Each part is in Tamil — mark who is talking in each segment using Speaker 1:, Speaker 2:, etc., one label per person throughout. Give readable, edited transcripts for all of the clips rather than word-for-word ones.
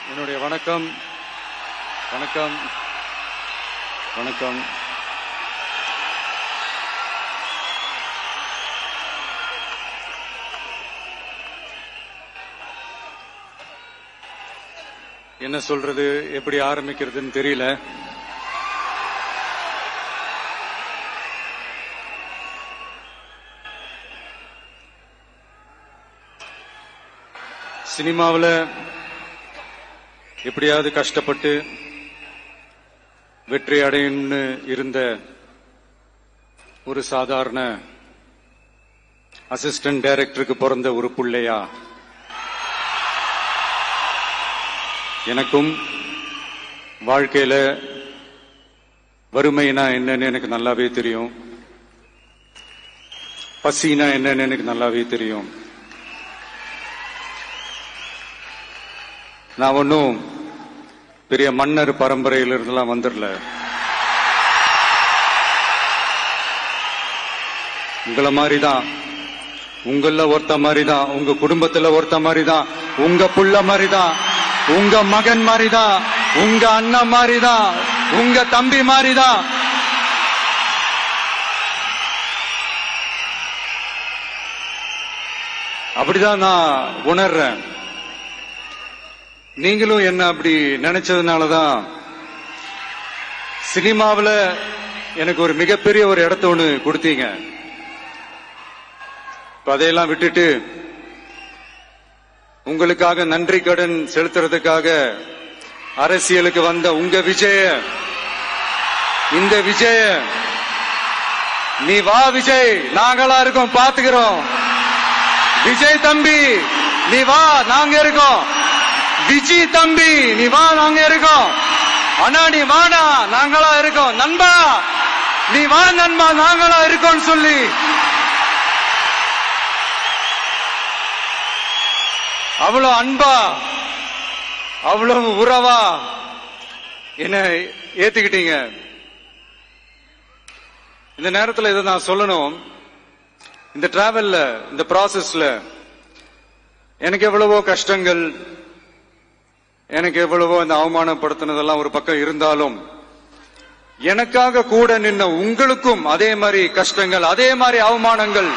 Speaker 1: என்னுடைய வணக்கம் வணக்கம் வணக்கம். என்ன சொல்றது, எப்படி ஆரம்பிக்கிறதுன்னு தெரியல. சினிமாவில் எப்படியாவது கஷ்டப்பட்டு வெற்றி அடையணும்னு இருந்த ஒரு சாதாரண அசிஸ்டன்ட் டைரக்டருக்கு பிறந்த ஒரு புள்ளையா எனக்கும் வாழ்க்கையில வறுமைனா என்னன்னு எனக்கு நல்லாவே தெரியும், பசினா என்னன்னு எனக்கு நல்லாவே தெரியும். நான் ஒன்னும் பெரிய மன்னர் பரம்பரையிலிருந்துலாம் வந்துடல. உங்களை மாதிரிதான், உங்கள ஒருத்த மாதிரிதான், உங்க குடும்பத்துல ஒருத்த மாதிரிதான், உங்க புள்ள மாதிரிதான், உங்க மகன் மாதிரிதான், உங்க அண்ணன் மாதிரிதான், உங்க தம்பி மாதிரிதான். அப்படிதான் நான் உணர்றேன். நீங்களும் என்ன அப்படி நினைச்சதுனாலதான் சினிமாவில் எனக்கு ஒரு மிகப்பெரிய ஒரு இடத்த ஒண்ணு கொடுத்தீங்க. அதையெல்லாம் விட்டுட்டு உங்களுக்காக நன்றி கடன் செலுத்துறதுக்காக அரசியலுக்கு வந்த உங்க விஜய, இந்த விஜய, நீ வா விஜய், நாங்களா இருக்கோம், பாத்துக்கிறோம். விஜய் தம்பி நீ வா, நாங்க இருக்கோம். விஜி தம்பி நீ வா, நாங்க இருக்கோம். அண்ணா நீ வாடா, நாங்களா இருக்கோம். நண்பா நீ வா நண்பா, நாங்களா இருக்கோம் சொல்லி அவ்வளவு அன்பா, அவ்வளவு உறவா என்ன ஏத்துக்கிட்டீங்க. இந்த நேரத்தில் இதை நான் சொல்லணும். இந்த டிராவல்ல, இந்த ப்ராசஸ்ல எனக்கு எவ்வளவோ கஷ்டங்கள், எனக்கு எவ்வளவோ இந்த அவமானப்படுத்தினதெல்லாம் ஒரு பக்கம் இருந்தாலும், எனக்காக கூட நின்ன உங்களுக்கும் அதே மாதிரி கஷ்டங்கள், அதே மாதிரி அவமானங்கள்,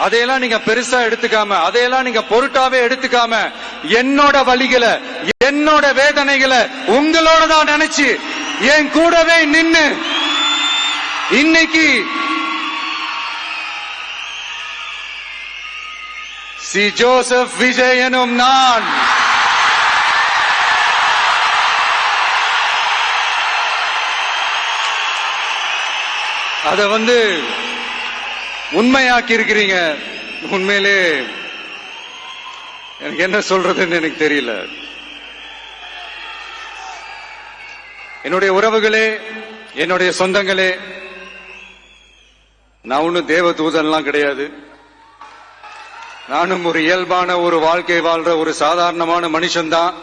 Speaker 1: அதையெல்லாம் நீங்க பெருசா எடுத்துக்காம, அதையெல்லாம் நீங்க பொருட்டாவே எடுத்துக்காம, என்னோட வலிகளை, என்னோட வேதனைகளை உங்களோட தான் நினைச்சு என் கூடவே நின்னு இன்னைக்கு சி ஜோசப் விஜய் எனும் நான் அத உண்மையாக்கி இருக்கிறீங்க. உண்மையிலே எனக்கு என்ன சொல்றதுன்னு எனக்கு தெரியல. என்னுடைய உறவுகளே, என்னுடைய சொந்தங்களே, நான் ஒன்னும் தேவ தூதன்லாம் கிடையாது. நானும் ஒரு இயல்பான ஒரு வாழ்க்கை வாழ்ற ஒரு சாதாரணமான மனுஷன்தான்.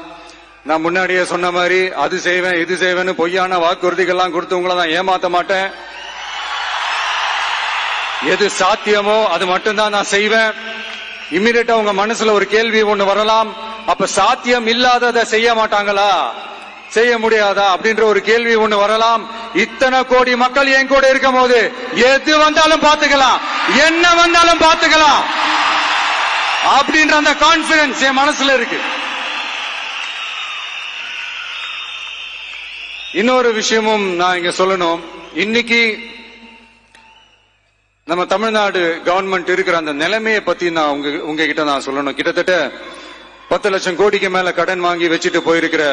Speaker 1: நான் முன்னாடியே சொன்ன மாதிரி அது செய்வேன் இது செய்வேன்னு பொய்யான வாக்குறுதிகள்லாம் கொடுத்தவங்கள தான் ஏமாத்த மாட்டேன். எது சாத்தியமோ அது மட்டும்தான் நான் செய்வேன். இம்மிடியட்டா உங்க மனசுல ஒரு கேள்வி ஒண்ணு வரலாம், அப்ப சாத்தியம் இல்லாததை செய்ய மாட்டாங்களா, செய்ய முடியாதா அப்படின்ற ஒரு கேள்வி ஒண்ணு வரலாம். இத்தனை கோடி மக்கள் என் கூட இருக்கும் போது எது வந்தாலும் பாத்துக்கலாம், என்ன வந்தாலும் பாத்துக்கலாம் அப்படின்ற அந்த கான்பிடன்ஸ் என் மனசுல இருக்கு. இன்னொரு விஷயமும் நான் இங்க சொல்லணும். இன்னைக்கு நம்ம தமிழ்நாடு கவர்மெண்ட் இருக்கிற அந்த நிலைமையை பத்தி நான் உங்ககிட்ட நான் சொல்லணும். கிட்டத்தட்ட 10 லட்சம் கோடிக்கு மேல கடன் வாங்கி வச்சுட்டு போயிருக்கிற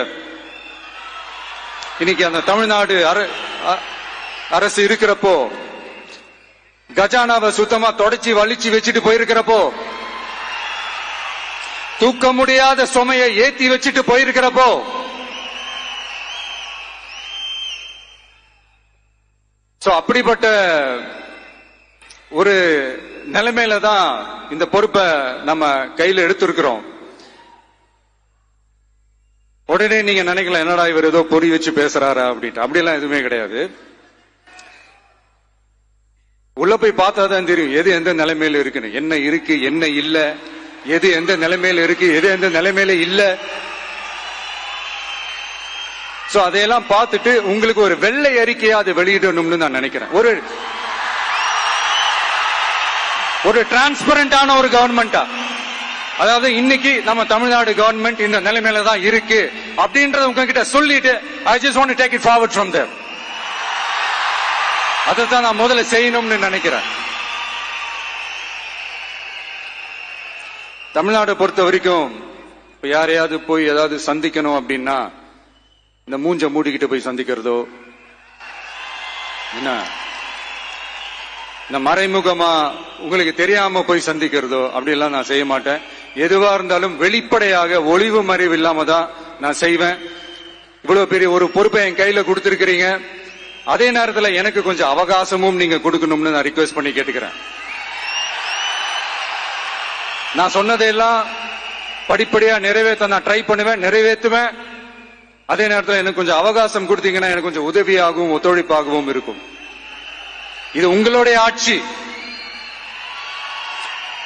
Speaker 1: இன்னைக்கு அந்த தமிழ்நாடு அரசு இருக்கிறப்போ, கஜானாவை சுத்தமா தொடச்சி வலிச்சு வச்சுட்டு போயிருக்கிறப்போ, தூக்க முடியாத சுமையை ஏத்தி வச்சுட்டு போயிருக்கிறப்போ, அப்படிப்பட்ட ஒரு நிலைமையில தான் இந்த பொறுப்பை நம்ம கையில எடுத்திருக்கிறோம். உடனே நீங்க நினைக்கலாம், என்னடா இவர் ஏதோ பொறி வச்சு பேசுறாரா அப்படின்ட்டு. அப்படியெல்லாம் எதுவுமே கிடையாது. உள்ள போய் பார்த்தா தான் தெரியும் எது எந்த நிலைமையில இருக்குன்னு, என்ன இருக்கு என்ன இல்ல, எது எந்த நிலைமையில இருக்கு, எது எந்த நிலைமையில இல்ல. சோ அதையெல்லாம் பார்த்துட்டு உங்களுக்கு ஒரு வெள்ளை அறிக்கையா அது வெளியிடணும்னு நான் நினைக்கிறேன். ஒரு டிரான்ஸ்பரண்டான ஒரு கவர்மெண்டா, அதாவது இன்னைக்கு நம்ம தமிழ்நாடு கவர்மெண்ட் இந்த நிலைமையில தான் இருக்கு அப்படின்றத உங்ககிட்ட சொல்லிட்டு I just want to take it forward from there. அதைத்தான் நான் முதல்ல செய்யணும்னு நினைக்கிறேன். தமிழ்நாடு பொறுத்த வரைக்கும் இப்ப யாரையாவது போய் ஏதாவது சந்திக்கணும் அப்படின்னா இந்த மூஞ்ச மூடிக்கிட்டு போய் சந்திக்கிறதோ, என்ன இந்த மறைமுகமா உங்களுக்கு தெரியாம போய் சந்திக்கிறதோ அப்படி எல்லாம் நான் செய்ய மாட்டேன். எதுவா இருந்தாலும் வெளிப்படையாக ஒளிவு மறைவு இல்லாம தான் நான் செய்வேன். இவ்வளவு பெரிய ஒரு பொறுப்பை என் கையில கொடுத்திருக்கிறீங்க. அதே நேரத்தில் எனக்கு கொஞ்சம் அவகாசமும் நீங்க கொடுக்கணும்னு நான் ரிக்வெஸ்ட் பண்ணி கேட்டுக்கிறேன். நான் சொன்னதையெல்லாம் படிப்படியா நிறைவேற்ற நான் ட்ரை பண்ணுவேன், நிறைவேற்றுவேன். அதே நேரத்தில் எனக்கு கொஞ்சம் அவகாசம் கொடுத்தீங்கன்னா எனக்கு கொஞ்சம் உதவியாகவும் ஒத்துழைப்பாகவும் இருக்கும். இது உங்களுடைய ஆட்சி.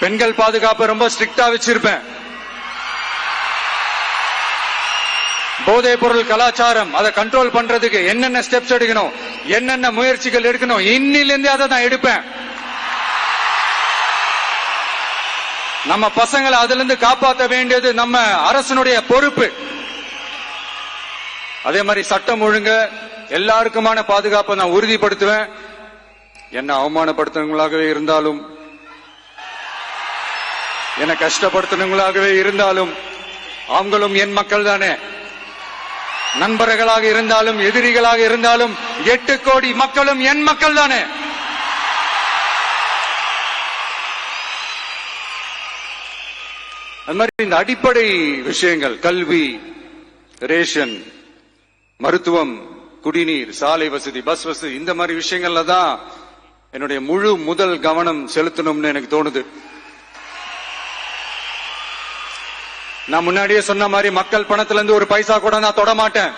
Speaker 1: பெண்கள் பாதுகாப்பை ரொம்ப ஸ்ட்ரிக்டா வச்சிருப்பேன். போதைப் பொருள் கலாச்சாரம் அதை கண்ட்ரோல் பண்றதுக்கு என்னென்ன ஸ்டெப்ஸ் எடுக்கணும், என்னென்ன முயற்சிகள் எடுக்கணும், இன்னிலிருந்து அதை நான் எடுப்பேன். நம்ம பசங்களை அதுல இருந்து காப்பாற்ற வேண்டியது நம்ம அரசனுடைய பொறுப்பு. அதே மாதிரி சட்டம் ஒழுங்கு எல்லாருக்குமான பாதுகாப்பை நான் உறுதிப்படுத்துவேன். என்ன அவமானப்படுத்துறவங்களாகவே இருந்தாலும், என்ன கஷ்டப்படுத்துறவங்களாகவே இருந்தாலும் அவங்களும் என் மக்கள் தானே. நண்பர்களாக இருந்தாலும் எதிரிகளாக இருந்தாலும் 8 கோடி மக்களும் என் மக்கள் தானே. அது மாதிரி இந்த அடிப்படை விஷயங்கள், கல்வி, ரேஷன், மருத்துவம், குடிநீர், சாலை வசதி, பஸ் வசதி, இந்த மாதிரி விஷயங்கள்ல தான் என்னுடைய முதல் கவனம் செலுத்தணும்னு எனக்கு தோணுது. நான் முன்னாடியே சொன்ன மாதிரி மக்கள் பணத்துல இருந்து ஒரு பைசா கூட நான் தொட மாட்டேன்.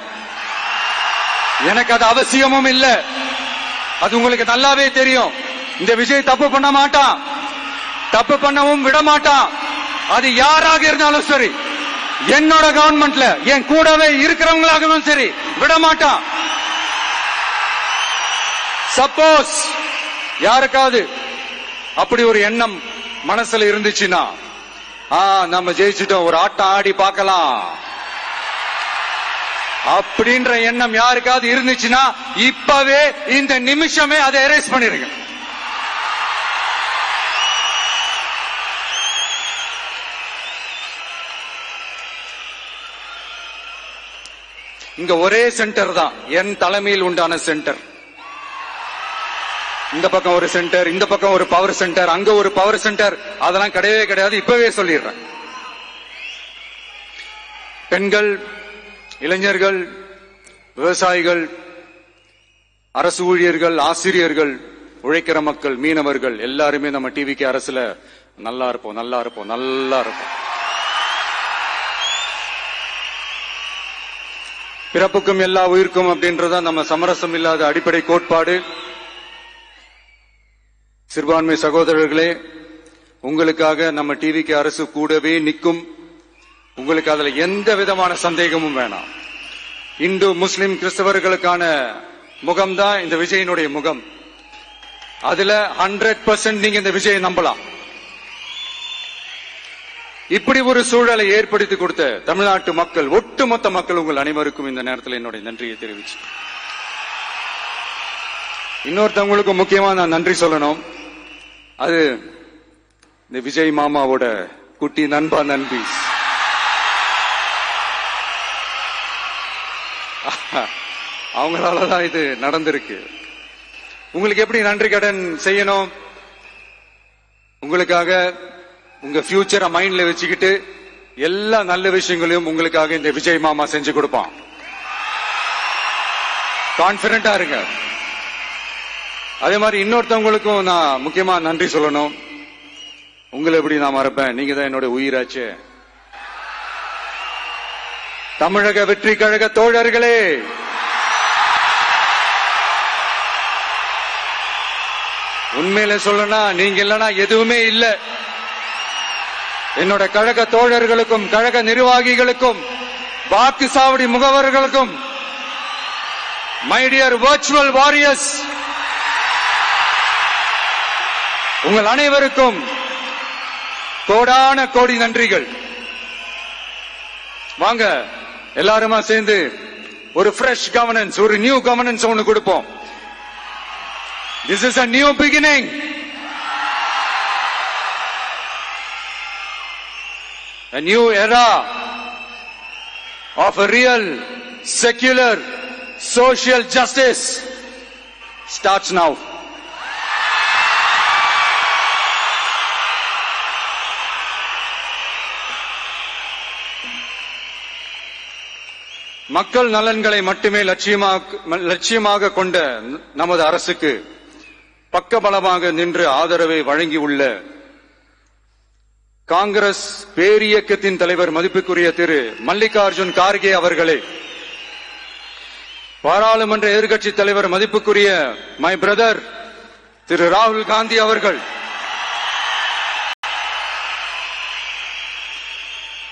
Speaker 1: எனக்கு அது அவசியமும் இல்ல. அது உங்களுக்கு நல்லாவே தெரியும். இந்த விஜய் தப்பு பண்ண மாட்டான், தப்பு பண்ணவும் விட மாட்டான். அது யாராக இருந்தாலும் சரி, என்னோட கவர்மெண்ட்ல என் கூடவே இருக்கிறவங்களாகவும் சரி விட மாட்டான். சப்போஸ் யாருக்காவது அப்படி ஒரு எண்ணம் மனசுல இருந்துச்சுன்னா, நம்ம ஜெயிச்சுட்டோம், ஒரு ஆட்டம் ஆடி பார்க்கலாம் அப்படின்ற எண்ணம் யாருக்காவது இருந்துச்சுன்னா இப்பவே இந்த நிமிஷமே அதை எரேஸ் பண்ணிருங்க. இங்க ஒரே சென்டர் தான், என் தலைமையில் உண்டான சென்டர். இந்த பக்கம் ஒரு சென்டர், இந்த பக்கம் ஒரு பவர் சென்டர், அங்க ஒரு பவர் சென்டர், அதெல்லாம் கிடையவே கிடையாது. இப்பவே சொல்லிடுறேன். பெண்கள், இளைஞர்கள், விவசாயிகள், அரசு ஊழியர்கள், ஆசிரியர்கள், உழைக்கிற மக்கள், மீனவர்கள் எல்லாருமே நம்ம டிவிக்கு அரசுல நல்லா இருப்போம், நல்லா இருப்போம், நல்லா இருப்போம். பிறப்புக்கும் எல்லா உயிர்க்கும் அப்படின்றத நம்ம சமரசம் இல்லாத அடிப்படை கோட்பாடு. சிறுபான்மை சகோதரர்களே, உங்களுக்காக நம்ம டிவிக்கு அரசு கூடவே நிற்கும். உங்களுக்கு அதுல எந்த விதமான சந்தேகமும் வேணாம். இந்து, முஸ்லிம், கிறிஸ்தவர்களுக்கான முகம்தான் இந்த விஜயனுடைய முகம். அதுல 100% நீங்க இந்த விஜயை நம்பலாம். இப்படி ஒரு சூழலை ஏற்படுத்தி கொடுத்த தமிழ்நாட்டு மக்கள், ஒட்டுமொத்த மக்கள், உங்கள் அனைவருக்கும் இந்த நேரத்தில் என்னுடைய நன்றியை தெரிவிச்சு, இன்னொருத்தவங்களுக்கு முக்கியமா நான் நன்றி சொல்லணும். அது இந்த விஜய் மாமாவோட குட்டி நண்பா, நண்பி. அவங்களாலதான் இது நடந்திருக்கு. உங்களுக்கு எப்படி நன்றி கடன் செய்யணும்? உங்களுக்காக உங்க ஃபியூச்சரை மைண்ட்ல வச்சுக்கிட்டு எல்லா நல்ல விஷயங்களையும் உங்களுக்காக இந்த விஜய் மாமா செஞ்சு கொடுப்பான். கான்பிடண்டா இருங்க. அதே மாதிரி இன்னொருத்தவங்களுக்கும் நான் முக்கியமா நன்றி சொல்லணும். உங்களை எப்படி நான் மறப்பேன்? நீங்க தான் என்னோட உயிராச்சு. தமிழக வெற்றி கழக தோழர்களே, உண்மையில சொல்லனா நீங்க இல்லனா எதுவுமே இல்ல. என்னோட கழக தோழர்களுக்கும் கழக நிர்வாகிகளுக்கும் வாக்கு சாவடி முகவர்களுக்கும் மை டியர் வர்ச்சுவல் வாரியர்ஸ் உங்கள் அனைவருக்கும் கோடான கோடி நன்றிகள். வாங்க எல்லாருமா சேர்ந்து ஒரு ஃப்ரெஷ் கவர்னன்ஸ், ஒரு நியூ கவர்னன்ஸ் ஒன்னு கொடுப்போம். This is a new beginning. A new era of a real secular social justice starts now. மக்கள் நலன்களை மட்டுமே லட்சியமாக கொண்ட நமது அரசுக்கு பக்கபலமாக நின்று ஆதரவை வழங்கியுள்ள காங்கிரஸ் பேரியக்கத்தின் தலைவர் மதிப்புக்குரிய திரு மல்லிகார்ஜுன் கார்கே அவர்களே, பாராளுமன்ற எதிர்க்கட்சி தலைவர் மதிப்புக்குரிய மை பிரதர் திரு ராகுல் காந்தி அவர்கள்,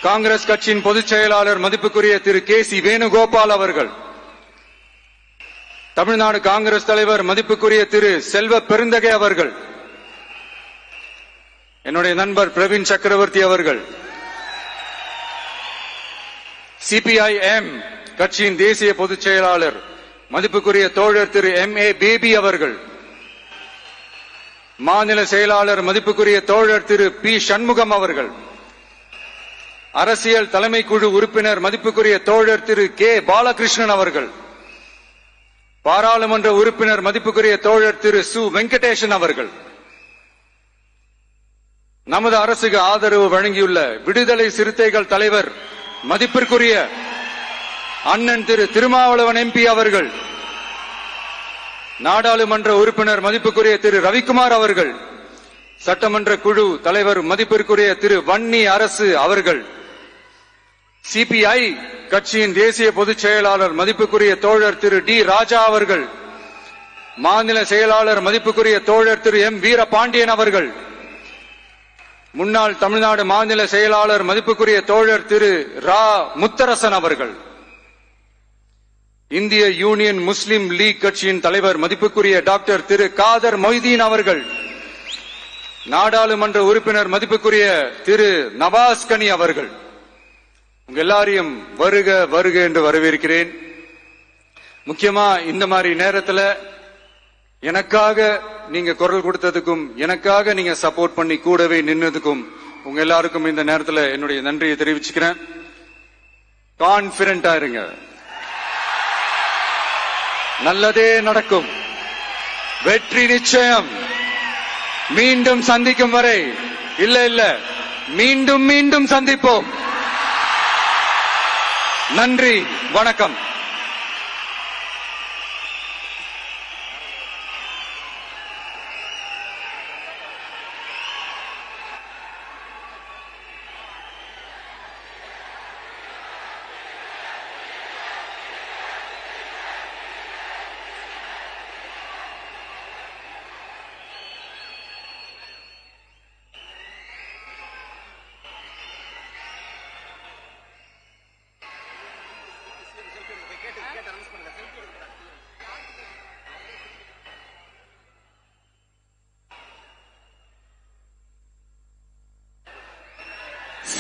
Speaker 1: காங்கிரஸ் கட்சியின் பொதுச் செயலாளர் மதிப்புக்குரிய திரு கே.சி. வேணுகோபால் அவர்கள், தமிழ்நாடு காங்கிரஸ் தலைவர் மதிப்புக்குரிய திரு செல்வ பெருந்தகை அவர்கள், என்னுடைய நண்பர் பிரவீன் சக்கரவர்த்தி அவர்கள், சிபிஐஎம் கட்சியின் தேசிய பொதுச் செயலாளர் மதிப்புக்குரிய தோழர் திரு M.A. பேபி அவர்கள், மாநில செயலாளர் மதிப்புக்குரிய தோழர் திரு பி. சண்முகம் அவர்கள், அரசியல் தலைமை குழு உறுப்பினர் மதிப்புக்குரிய தோழர் திரு கே. பாலகிருஷ்ணன் அவர்கள், பாராளுமன்ற உறுப்பினர் மதிப்புக்குரிய தோழர் திரு சு. வெங்கடேசன் அவர்கள், நமது அரசுக்கு ஆதரவு வழங்கியுள்ள விடுதலை சிறுத்தைகள் தலைவர் மதிப்பிற்குரிய அண்ணன் திரு திருமாவளவன் MP அவர்கள், நாடாளுமன்ற உறுப்பினர் மதிப்புக்குரிய திரு ரவிக்குமார் அவர்கள், சட்டமன்ற குழு தலைவர் மதிப்பிற்குரிய திரு வன்னி அரசு அவர்கள், சிபிஐ கட்சியின் தேசிய பொதுச் செயலாளர் மதிப்புக்குரிய தோழர் திரு டி. ராஜா அவர்கள், மாநில செயலாளர் மதிப்புக்குரிய தோழர் திரு M. வீரபாண்டியன் அவர்கள், முன்னாள் தமிழ்நாடு மாநில செயலாளர் மதிப்புக்குரிய தோழர் திரு ரா. முத்தரசன் அவர்கள், இந்திய யூனியன் முஸ்லிம் லீக் கட்சியின் தலைவர் மதிப்புக்குரிய டாக்டர் திரு காதர் மொய்தீன் அவர்கள், நாடாளுமன்ற உறுப்பினர் மதிப்புக்குரிய திரு நவாஸ் கனி அவர்கள், உங்க எல்லாரையும் வருக வருக என்று வரவேற்கிறேன். முக்கியமா இந்த மாதிரி நேரத்தில் எனக்காக நீங்க குரல் கொடுத்ததுக்கும் எனக்காக நீங்க சப்போர்ட் பண்ணி கூடவே நின்னதுக்கும் உங்க எல்லாருக்கும் இந்த நேரத்தில் என்னுடைய நன்றியை தெரிவிச்சுக்கிறேன். கான்பிடென்டா இருங்க, நல்லதே நடக்கும், வெற்றி நிச்சயம். மீண்டும் சந்திக்கும் வரை இல்ல மீண்டும் மீண்டும் சந்திப்போம். நன்றி, வணக்கம்.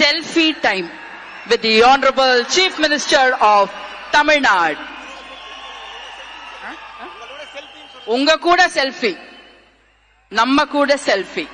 Speaker 2: Selfie time with the Honorable Chief Minister of Tamil Nadu. உங்க கூட செல்ஃபி, நம்ம கூட செல்ஃபி.